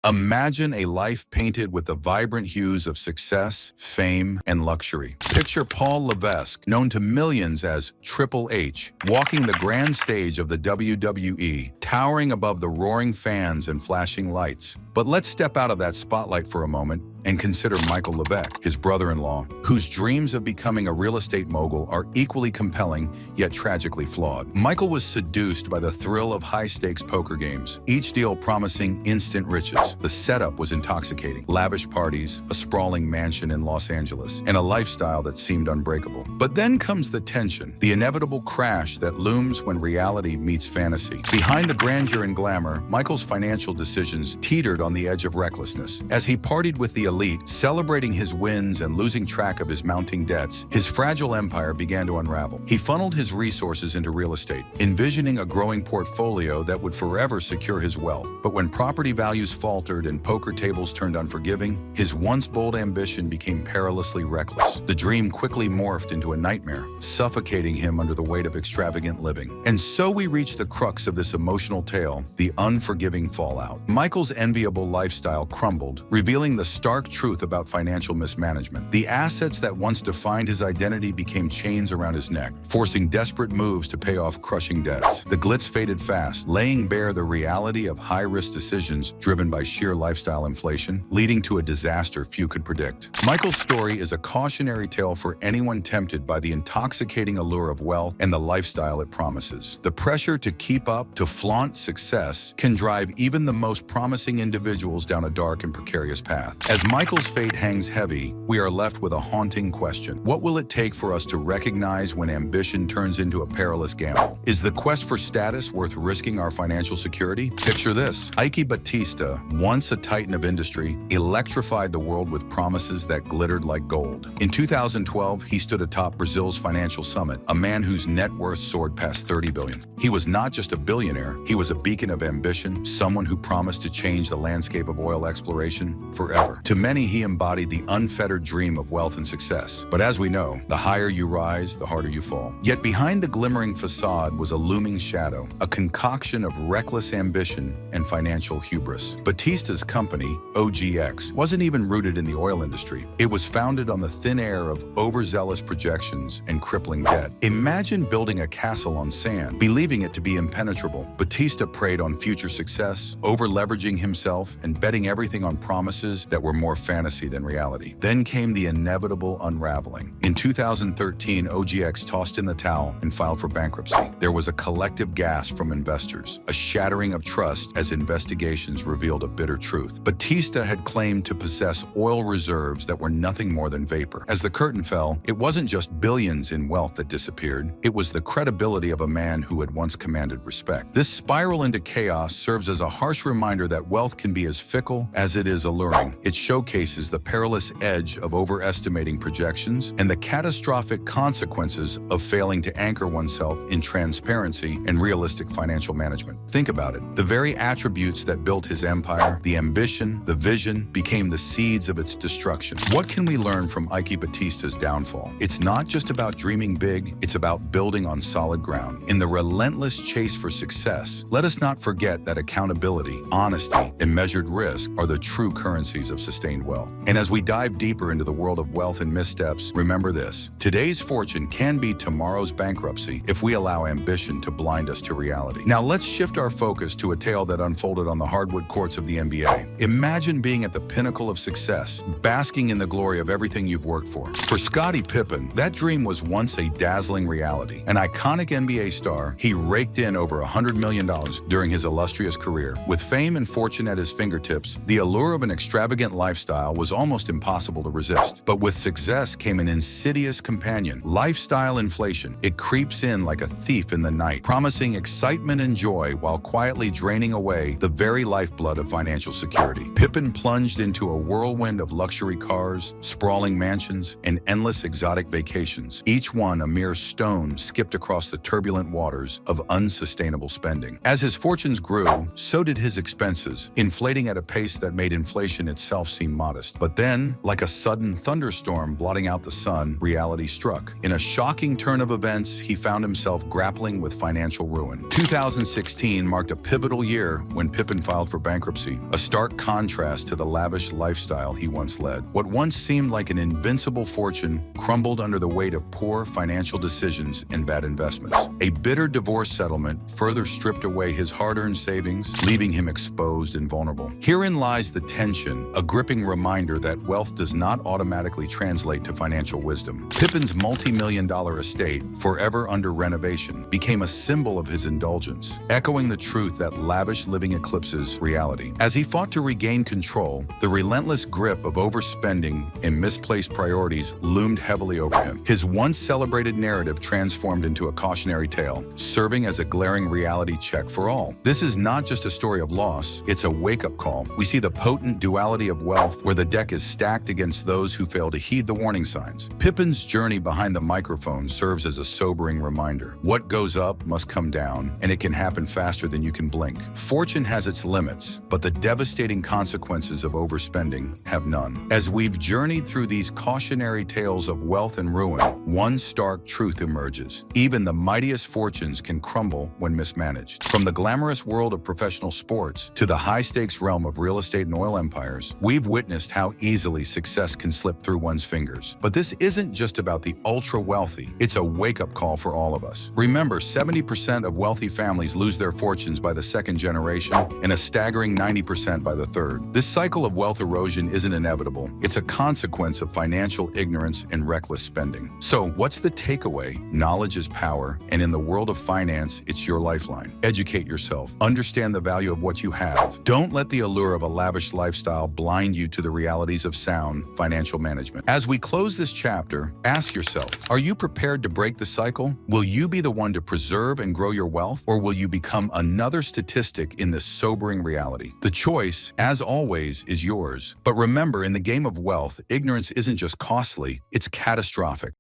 Imagine a life painted with the vibrant hues of success, fame, and luxury. Picture Paul Levesque, known to millions as Triple H, walking the grand stage of the WWE, towering above the roaring fans and flashing lights. But let's step out of that spotlight for a moment and consider Michael Levesque, his brother-in-law, whose dreams of becoming a real estate mogul are equally compelling yet tragically flawed. Michael was seduced by the thrill of high-stakes poker games, each deal promising instant riches. The setup was intoxicating: lavish parties, a sprawling mansion in Los Angeles, and a lifestyle that seemed unbreakable. But then comes the tension, the inevitable crash that looms when reality meets fantasy. Behind the grandeur and glamour, Michael's financial decisions teetered on the edge of recklessness. As he partied with the elite, celebrating his wins and losing track of his mounting debts, his fragile empire began to unravel. He funneled his resources into real estate, envisioning a growing portfolio that would forever secure his wealth. But when property values faltered and poker tables turned unforgiving, his once bold ambition became perilously reckless. The dream quickly morphed into a nightmare, suffocating him under the weight of extravagant living. And so we reach the crux of this emotional tale, the unforgiving fallout. Michael's enviable lifestyle crumbled, revealing the stark truth about financial mismanagement. The assets that once defined his identity became chains around his neck, forcing desperate moves to pay off crushing debts. The glitz faded fast, laying bare the reality of high-risk decisions driven by sheer lifestyle inflation, leading to a disaster few could predict. Michael's story is a cautionary tale for anyone tempted by the intoxicating allure of wealth and the lifestyle it promises. The pressure to keep up, to flaunt success, can drive even the most promising individuals down a dark and precarious path. As Michael's fate hangs heavy, we are left with a haunting question. What will it take for us to recognize when ambition turns into a perilous gamble? Is the quest for status worth risking our financial security? Picture this: Ike Batista, once a titan of industry, electrified the world with promises that glittered like gold. In 2012, he stood atop Brazil's financial summit, a man whose net worth soared past $30 billion. He was not just a billionaire, he was a beacon of ambition, someone who promised to change the landscape of oil exploration forever. To many, he embodied the unfettered dream of wealth and success. But as we know, the higher you rise, the harder you fall. Yet behind the glimmering facade was a looming shadow, a concoction of reckless ambition and financial hubris. Batista's company, OGX, wasn't even rooted in the oil industry. It was founded on the thin air of overzealous projections and crippling debt. Imagine building a castle on sand, believing it to be impenetrable. Batista preyed on future success, over-leveraging himself and betting everything on promises that were more fantasy than reality. Then came the inevitable unraveling. In 2013, OGX tossed in the towel and filed for bankruptcy. There was a collective gasp from investors, a shattering of trust as investigations revealed a bitter truth. Batista had claimed to possess oil reserves that were nothing more than vapor. As the curtain fell, it wasn't just billions in wealth that disappeared, it was the credibility of a man who had once commanded respect. This spiral into chaos serves as a harsh reminder that wealth can be as fickle as it is alluring. It showcases the perilous edge of overestimating projections and the catastrophic consequences of failing to anchor oneself in transparency and realistic financial management. Think about it. The very attributes that built his empire, the ambition, the vision, became the seeds of its destruction. What can we learn from Ike Batista's downfall? It's not just about dreaming big, it's about building on solid ground. In the relentless chase for success, let us not forget that accountability, honesty, and measured risk are the true currencies of sustained wealth. And as we dive deeper into the world of wealth and missteps, remember this: today's fortune can be tomorrow's bankruptcy if we allow ambition to blind us to reality. Now let's shift our focus to a tale that unfolded on the hardwood courts of the NBA. Imagine being at the pinnacle of success, basking in the glory of everything you've worked for. For Scottie Pippen, that dream was once a dazzling reality. An iconic NBA star, he raked in over $100 million during his illustrious career. With fame and fortune at his fingertips, the allure of an extravagant lifestyle was almost impossible to resist. But with success came an insidious companion: lifestyle inflation. It creeps in like a thief in the night, promising excitement and joy while quietly draining away the very lifeblood of financial security. Pippen plunged into a whirlwind of luxury cars, sprawling mansions, and endless exotic vacations, each one a mere stone skipped across the turbulent waters of unsustainable spending. As his fortunes grew, so did his expenses. Inflation inflating at a pace that made inflation itself seem modest. But then, like a sudden thunderstorm blotting out the sun, reality struck. In a shocking turn of events, he found himself grappling with financial ruin. 2016 marked a pivotal year when Pippin filed for bankruptcy, a stark contrast to the lavish lifestyle he once led. What once seemed like an invincible fortune crumbled under the weight of poor financial decisions and bad investments. A bitter divorce settlement further stripped away his hard-earned savings, leaving him exposed and vulnerable. Herein lies the tension, a gripping reminder that wealth does not automatically translate to financial wisdom. Pippin's multi-million-dollar estate, forever under renovation, became a symbol of his indulgence, echoing the truth that lavish living eclipses reality. As he fought to regain control, the relentless grip of overspending and misplaced priorities loomed heavily over him. His once celebrated narrative transformed into a cautionary tale, serving as a glaring reality check for all. This is not just a story of loss, it's a wake-up call. We see the potent duality of wealth, where the deck is stacked against those who fail to heed the warning signs. Pippin's journey behind the microphone serves as a sobering reminder. What goes up must come down, and it can happen faster than you can blink. Fortune has its limits, but the devastating consequences of overspending have none. As we've journeyed through these cautionary tales of wealth and ruin, one stark truth emerges. Even the mightiest fortunes can crumble when mismanaged. From the glamorous world of professional sports to the high-stakes realm of real estate and oil empires, we've witnessed how easily success can slip through one's fingers. But this isn't just about the ultra-wealthy. It's a wake-up call for all of us. Remember, 70% of wealthy families lose their fortunes by the second generation, and a staggering 90% by the third. This cycle of wealth erosion isn't inevitable. It's a consequence of financial ignorance and reckless spending. So, what's the takeaway? Knowledge is power, and in the world of finance, it's your lifeline. Educate yourself. Understand the value of what you have. Don't let the allure of a lavish lifestyle blind you to the realities of sound financial management. As we close this chapter, ask yourself, are you prepared to break the cycle? Will you be the one to preserve and grow your wealth, or will you become another statistic in this sobering reality? The choice, as always, is yours. But remember, in the game of wealth, ignorance isn't just costly, it's catastrophic.